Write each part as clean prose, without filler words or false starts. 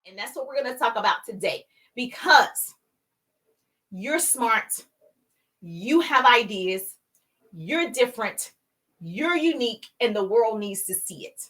And that's what we're going to talk about today, because you're smart, you have ideas, you're different, you're unique, and the world needs to see it.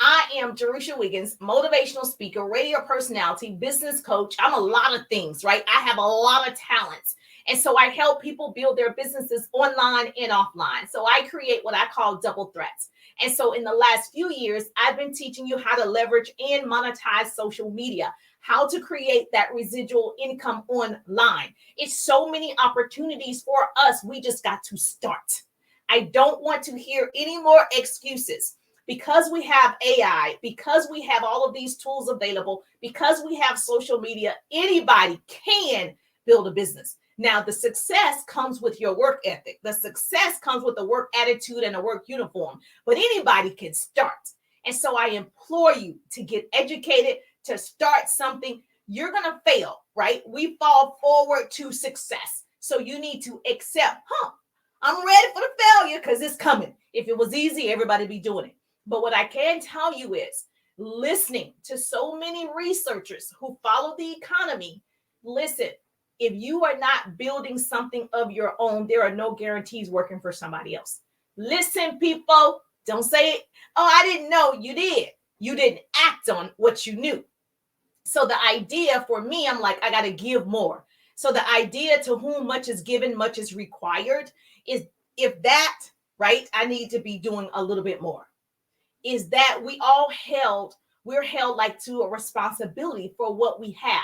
I am Jerusha Wiggins, motivational speaker, radio personality, business coach. I'm a lot of things, right? I have a lot of talents. And so I help people build their businesses online and offline. So I create what I call double threats. And so in the last few years, I've been teaching you how to leverage and monetize social media, how to create that residual income online. It's so many opportunities for us. We just got to start. I don't want to hear any more excuses. Because we have AI, because we have all of these tools available, because we have social media, anybody can build a business. Now, the success comes with your work ethic. The success comes with a work attitude and a work uniform, but anybody can start. And so I implore you to get educated, to start something. You're going to fail, right? We fall forward to success. So you need to accept, I'm ready for the failure because it's coming. If it was easy, everybody be doing it. But what I can tell you is, listening to so many researchers who follow the economy, listen, if you are not building something of your own, there are no guarantees working for somebody else. Listen, people, don't say, oh, I didn't know. You did. You didn't act on what you knew. So the idea for me, I'm like, I got to give more. So the idea, to whom much is given, much is required, is if that, right, I need to be doing a little bit more. Is that we're held like to a responsibility for what we have.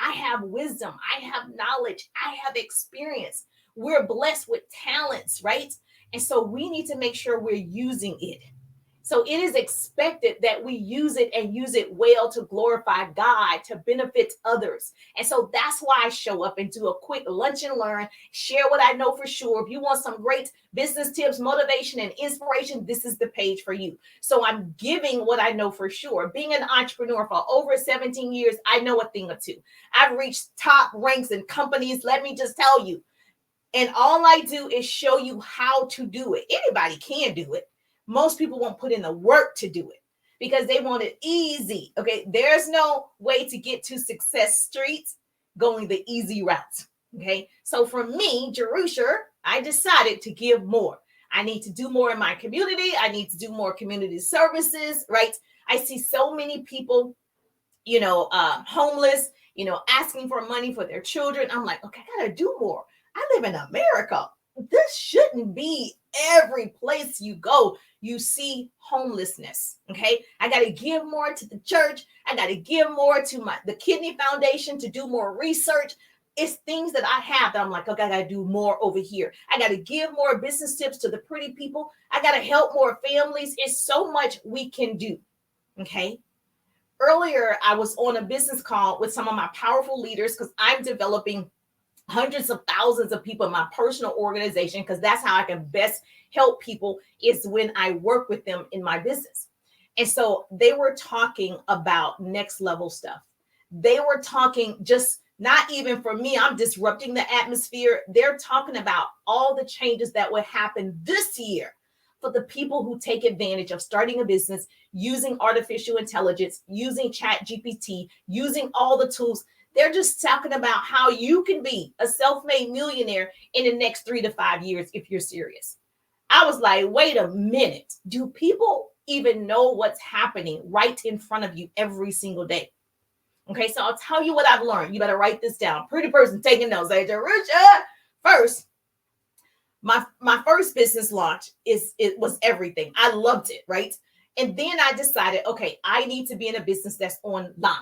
I have wisdom, I have knowledge, I have experience. We're blessed with talents, right? And so we need to make sure we're using it. So it is expected that we use it and use it well to glorify God, to benefit others. And so that's why I show up and do a quick lunch and learn, share what I know for sure. If you want some great business tips, motivation, and inspiration, this is the page for you. So I'm giving what I know for sure. Being an entrepreneur for over 17 years, I know a thing or two. I've reached top ranks in companies, let me just tell you. And all I do is show you how to do it. Anybody can do it. Most people won't put in the work to do it because they want it easy. Okay. There's no way to get to success streets going the easy route. Okay. So for me, Jerusha, I decided to give more. I need to do more in my community. I need to do more community services, right? I see so many people, homeless, asking for money for their children. I'm like, okay, I got to do more. I live in America. This shouldn't be every place you go. You see homelessness. Okay. I got to give more to the church. I got to give more to the Kidney Foundation to do more research. It's things that I have that I'm like, okay, I got to do more over here. I got to give more business tips to the pretty people. I got to help more families. It's so much we can do. Okay. Earlier, I was on a business call with some of my powerful leaders because I'm developing hundreds of thousands of people in my personal organization, because that's how I can best help people, is when I work with them in my business. And so they were talking about next level stuff. They were talking, just not even for me, I'm disrupting the atmosphere. They're talking about all the changes that would happen this year for the people who take advantage of starting a business using artificial intelligence, using Chat GPT, using all the tools. They're just talking about how you can be a self-made millionaire in the next 3 to 5 years if you're serious. I was like, wait a minute. Do people even know what's happening right in front of you every single day? Okay, so I'll tell you what I've learned. You better write this down. Pretty person taking notes. Hey, Jerusha, first, my first business launch it was everything. I loved it, right? And then I decided, okay, I need to be in a business that's online.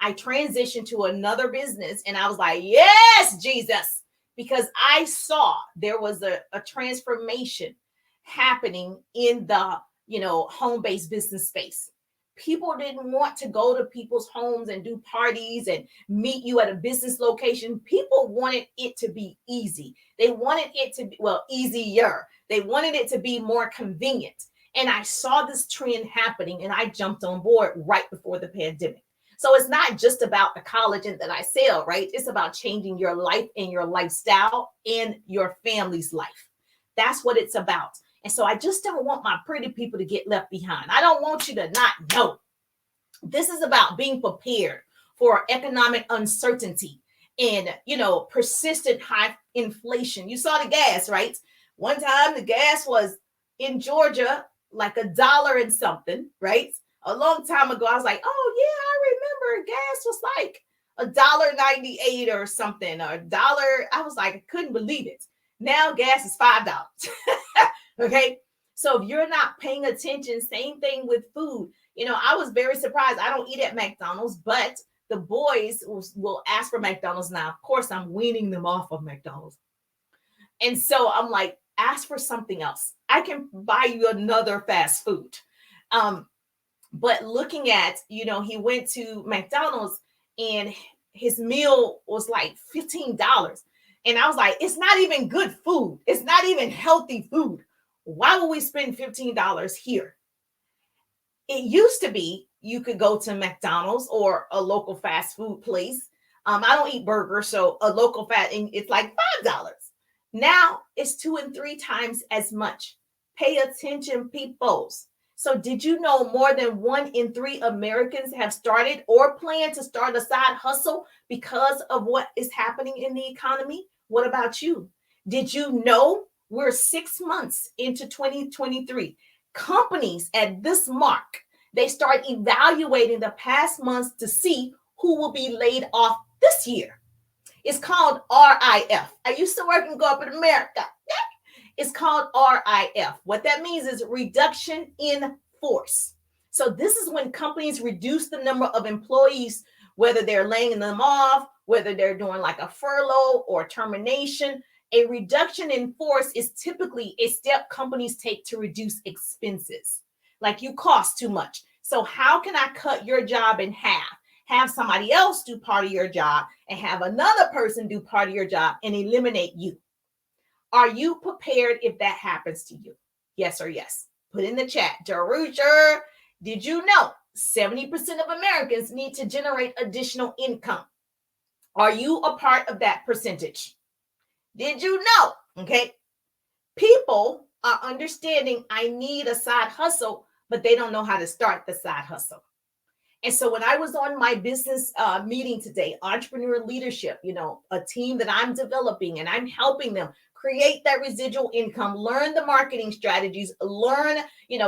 I transitioned to another business and I was like, yes, Jesus, because I saw there was a transformation happening in the, home-based business space. People didn't want to go to people's homes and do parties and meet you at a business location. People wanted it to be easy. They wanted it to be, easier. They wanted it to be more convenient. And I saw this trend happening and I jumped on board right before the pandemic. So it's not just about the collagen that I sell, right? It's about changing your life and your lifestyle and your family's life. That's what it's about. And so I just don't want my pretty people to get left behind. I don't want you to not know This is about being prepared for economic uncertainty and, persistent high inflation. You saw the gas, right? One time the gas was in Georgia like $1 and something, right? A long time ago, I was like, oh yeah, I remember gas was like $1.98 or something, or $1. I was like, I couldn't believe it. Now gas is $5. Okay. So if you're not paying attention, same thing with food. I was very surprised. I don't eat at McDonald's, but the boys will ask for McDonald's now. Of course, I'm weaning them off of McDonald's. And so I'm like, ask for something else. I can buy you another fast food. But looking at, he went to McDonald's and his meal was like $15. And I was like, it's not even good food. It's not even healthy food. Why would we spend $15 here? It used to be you could go to McDonald's or a local fast food place. I don't eat burgers, so a local and it's like $5. Now it's 2 and 3 times as much. Pay attention, peoples. So did you know more than 1 in 3 Americans have started or plan to start a side hustle because of what is happening in the economy? What about you? Did you know we're 6 months into 2023? Companies at this mark, they start evaluating the past months to see who will be laid off this year. It's called RIF. I used to work in corporate America. It's called RIF. What that means is reduction in force. So this is when companies reduce the number of employees, whether they're laying them off, whether they're doing like a furlough or termination. A reduction in force is typically a step companies take to reduce expenses. Like you cost too much. So how can I cut your job in half? Have somebody else do part of your job and have another person do part of your job and eliminate you. Are you prepared if that happens to you? Yes or yes? Put in the chat. Jerusha, did you know 70% of Americans need to generate additional income? Are you a part of that percentage? Did you know? Okay. People are understanding I need a side hustle, but they don't know how to start the side hustle. And so when I was on my business meeting today, entrepreneur leadership, a team that I'm developing and I'm helping them create that residual income, learn the marketing strategies, learn,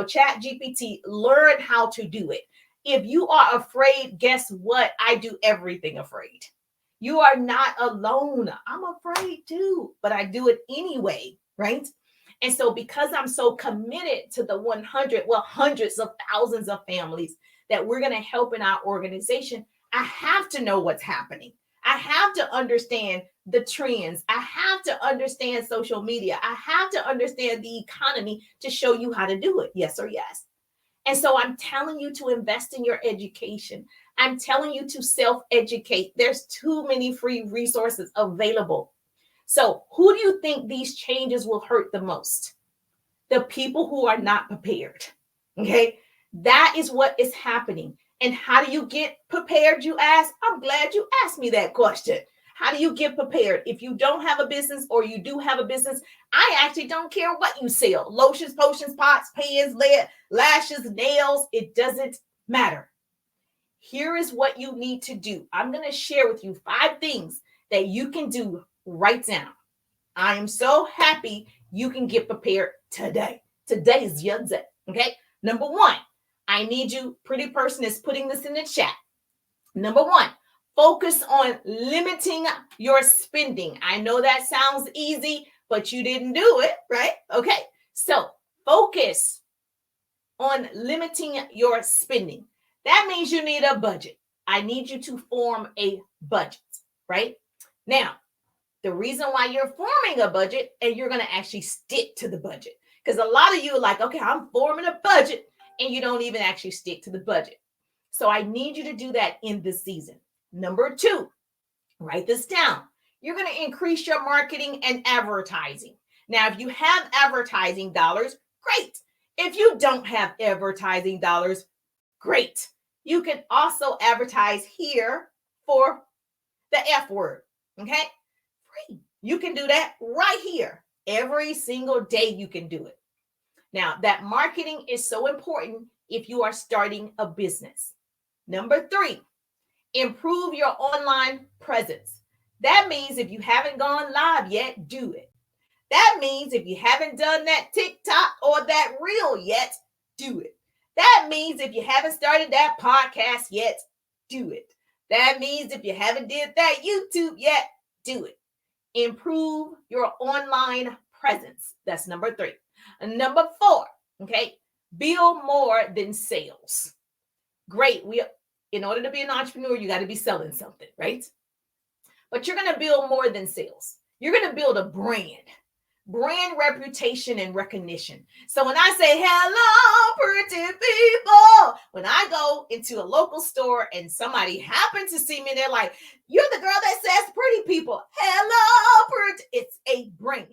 chat GPT, learn how to do it. If you are afraid, guess what? I do everything afraid. You are not alone. I'm afraid too, but I do it anyway, right? And so because I'm so committed to the hundreds of thousands of families that we're going to help in our organization, I have to know what's happening. I have to understand the trends. I have to understand social media. I have to understand the economy to show you how to do it. Yes or yes. And so I'm telling you to invest in your education. I'm telling you to self-educate. There's too many free resources available. So who do you think these changes will hurt the most? The people who are not prepared. Okay. That is what is happening. And how do you get prepared, you ask? I'm glad you asked me that question. How do you get prepared? If you don't have a business or you do have a business, I actually don't care what you sell. Lotions, potions, pots, pans, lead, lashes, nails. It doesn't matter. Here is what you need to do. I'm going to share with you 5 things that you can do right now. I am so happy you can get prepared today. Today is your day. Okay. Number 1, I need you. Pretty person is putting this in the chat. Number 1, focus on limiting your spending. I know that sounds easy, but you didn't do it, right? Okay. So focus on limiting your spending. That means you need a budget. I need you to form a budget, right? Now, the reason why you're forming a budget and you're going to actually stick to the budget, because a lot of you are like, okay, I'm forming a budget, and you don't even actually stick to the budget. So I need you to do that in this season. Number 2, write this down. You're going to increase your marketing and advertising. Now, if you have advertising dollars, great. If you don't have advertising dollars, great. You can also advertise here for the F word, okay? Free. You can do that right here. Every single day you can do it. Now, that marketing is so important if you are starting a business. Number 3, improve your online presence. That means if you haven't gone live yet, do it. That means if you haven't done that TikTok or that reel yet, do it. That means if you haven't started that podcast yet, do it. That means if you haven't did that YouTube yet, do it. Improve your online presence. That's number 3. And number 4, okay, build more than sales. Great. In order to be an entrepreneur, you got to be selling something, right? But you're going to build more than sales. You're going to build a brand reputation and recognition. So when I say hello pretty people, when I go into a local store and somebody happens to see me, they're like, you're the girl that says pretty people. Hello pretty. It's a brand.